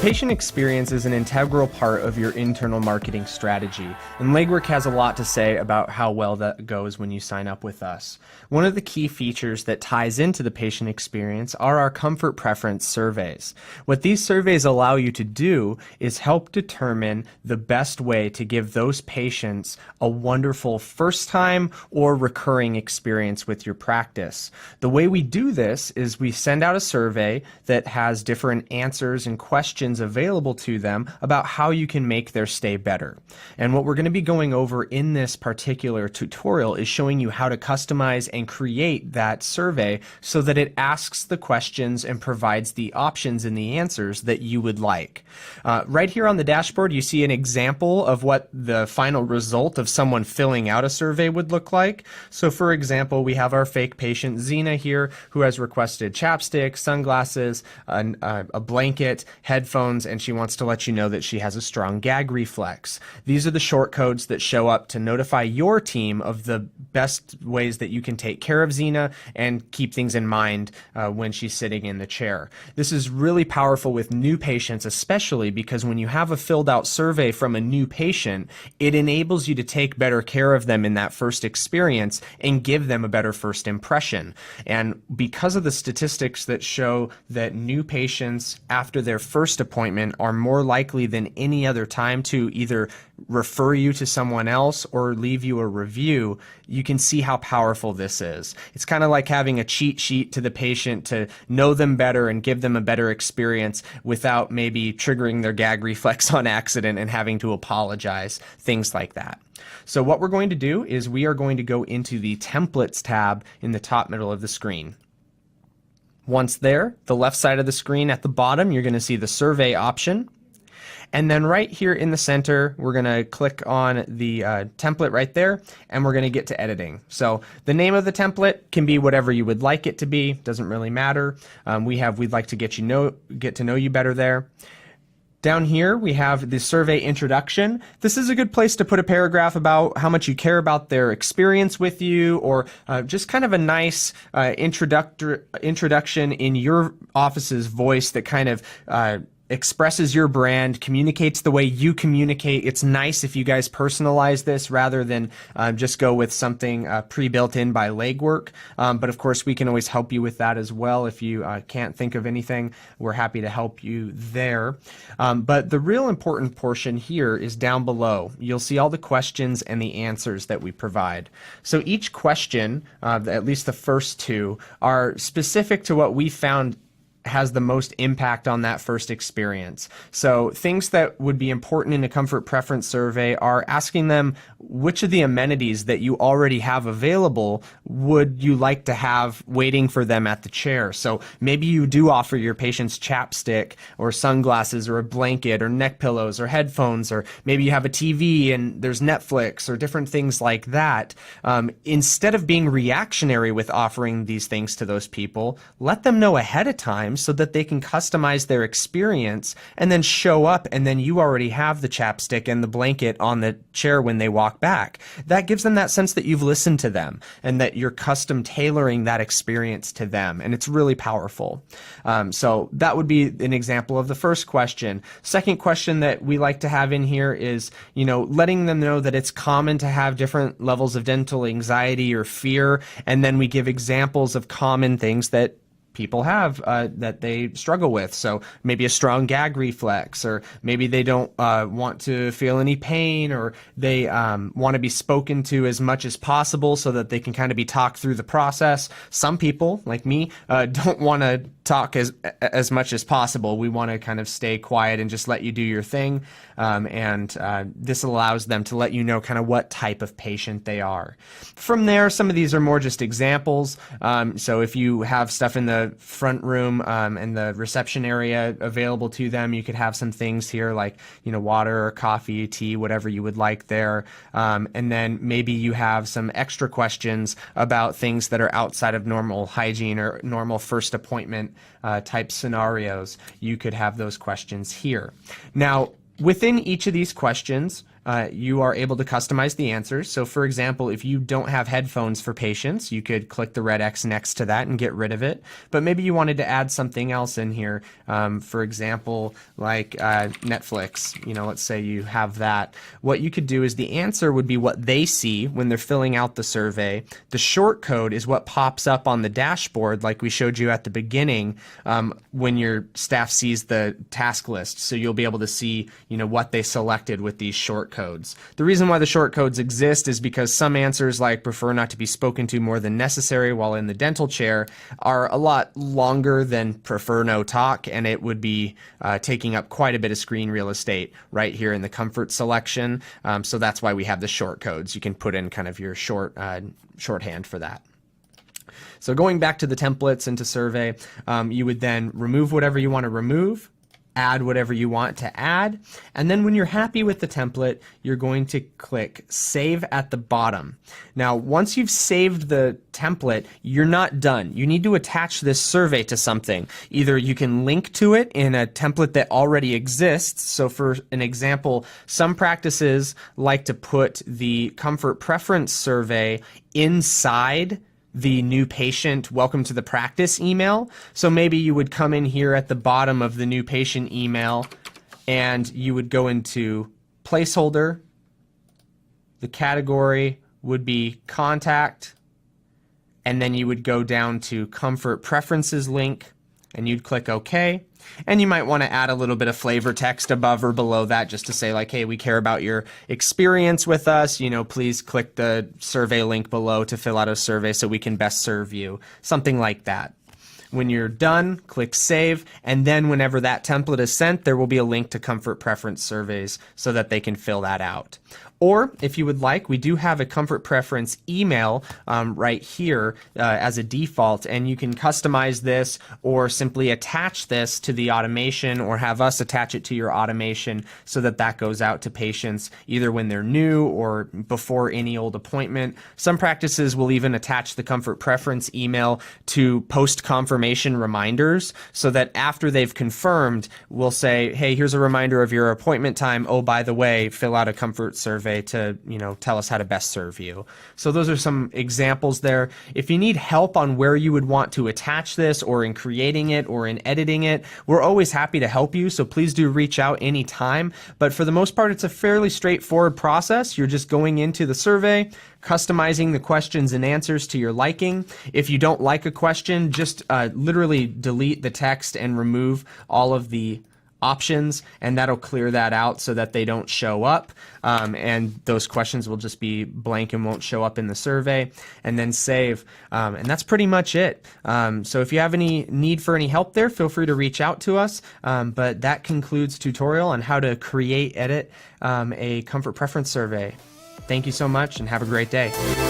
patient experience is an integral part of your internal marketing strategy, and Legwork has a lot to say about how well that goes when you sign up with us. One of the key features that ties into the patient experience are our comfort preference surveys. What these surveys allow you to do is help determine the best way to give those patients a wonderful first time or recurring experience with your practice. The way we do this is we send out a survey that has different answers and questions available to them about how you can make their stay better. And what we're going to be going over in this particular tutorial is showing you how to customize and create that survey so that it asks the questions and provides the options and the answers that you would like. Right here on the dashboard, you see an example of what the final result of someone filling out a survey would look like. So for example, we have our fake patient Zena here, who has requested chapstick, sunglasses, a blanket, headphones, and she wants to let you know that she has a strong gag reflex. These are the short codes that show up to notify your team of the best ways that you can take care of Zena and keep things in mind when she's sitting in the chair. This is really powerful with new patients, especially because when you have a filled out survey from a new patient, it enables you to take better care of them in that first experience and give them a better first impression. And because of the statistics that show that new patients after their first appointment are more likely than any other time to either refer you to someone else or leave you a review, you can see how powerful this is. It's kind of like having a cheat sheet to the patient to know them better and give them a better experience without maybe triggering their gag reflex on accident and having to apologize, things like that. So what we're going to do is we are going to go into the Templates tab in the top middle of the screen. Once there, the left side of the screen at the bottom, you're going to see the survey option. And then right here in the center, we're going to click on the template right there, and we're going to get to editing. So the name of the template can be whatever you would like it to be. Doesn't really matter. We'd like to get to know you better there. Down here, we have the survey introduction. This is a good place to put a paragraph about how much you care about their experience with you, or just kind of a nice introduction in your office's voice that kind of expresses your brand, communicates the way you communicate. It's nice if you guys personalize this rather than just go with something pre-built in by Legwork. But of course, we can always help you with that as well. If you can't think of anything, we're happy to help you there. But the real important portion here is down below. You'll see all the questions and the answers that we provide. So each question, at least the first two, are specific to what we found has the most impact on that first experience. So things that would be important in a comfort preference survey are asking them which of the amenities that you already have available would you like to have waiting for them at the chair. So maybe you do offer your patients chapstick or sunglasses or a blanket or neck pillows or headphones, or maybe you have a TV and there's Netflix or different things like that. Instead of being reactionary with offering these things to those people, let them know ahead of time so that they can customize their experience and then show up, and then you already have the chapstick and the blanket on the chair when they walk back. That gives them that sense that you've listened to them and that you're custom tailoring that experience to them, and it's really powerful. So that would be an example of the first question. Second question that we like to have in here is, letting them know that it's common to have different levels of dental anxiety or fear, and then we give examples of common things that people have that they struggle with. So maybe a strong gag reflex, or maybe they don't want to feel any pain, or they want to be spoken to as much as possible so that they can kind of be talked through the process. Some people, like me, don't want to talk as much as possible. We want to kind of stay quiet and just let you do your thing. And this allows them to let you know kind of what type of patient they are. From there, some of these are more just examples. So if you have stuff in the front room and the reception area available to them, you could have some things here like, water or coffee, tea, whatever you would like there. And then maybe you have some extra questions about things that are outside of normal hygiene or normal first appointment type scenarios. You could have those questions here. Now, within each of these questions, you are able to customize the answers. So for example, if you don't have headphones for patients, you could click the red X next to that and get rid of it. But maybe you wanted to add something else in here. For example, like Netflix, let's say you have that. What you could do is the answer would be what they see when they're filling out the survey. The short code is what pops up on the dashboard like we showed you at the beginning when your staff sees the task list. So you'll be able to see what they selected with these short codes. The reason why the short codes exist is because some answers like prefer not to be spoken to more than necessary while in the dental chair are a lot longer than prefer no talk, and it would be taking up quite a bit of screen real estate right here in the comfort selection. So that's why we have the short codes. You can put in kind of your shorthand for that. So going back to the templates and to survey, you would then remove whatever you want to remove, add whatever you want to add, and then when you're happy with the template, you're going to click Save at the bottom. Now, once you've saved the template, you're not done. You need to attach this survey to something. Either you can link to it in a template that already exists. So for an example, some practices like to put the comfort preference survey inside the new patient welcome to the practice email. So maybe you would come in here at the bottom of the new patient email and you would go into placeholder. The category would be contact, and then you would go down to comfort preferences link and you'd click OK. And you might want to add a little bit of flavor text above or below that just to say like, hey, we care about your experience with us. Please click the survey link below to fill out a survey so we can best serve you. Something like that. When you're done, click Save, and then whenever that template is sent, there will be a link to comfort preference surveys so that they can fill that out. Or if you would like, we do have a comfort preference email right here as a default, and you can customize this or simply attach this to the automation or have us attach it to your automation so that that goes out to patients either when they're new or before any old appointment. Some practices will even attach the comfort preference email to post confirmation reminders so that after they've confirmed, we'll say, hey, here's a reminder of your appointment time. Oh, by the way, fill out a comfort survey to tell us how to best serve you. So those are some examples there. If you need help on where you would want to attach this or in creating it or in editing it, we're always happy to help you, so please do reach out anytime. But for the most part, it's a fairly straightforward process. You're just going into the survey, customizing the questions and answers to your liking. If you don't like a question, just literally delete the text and remove all of the options, and that'll clear that out so that they don't show up, and those questions will just be blank and won't show up in the survey, and then save, and that's pretty much it. So if you have any need for any help there, feel free to reach out to us, but that concludes tutorial on how to edit a comfort preference survey. Thank you so much and have a great day.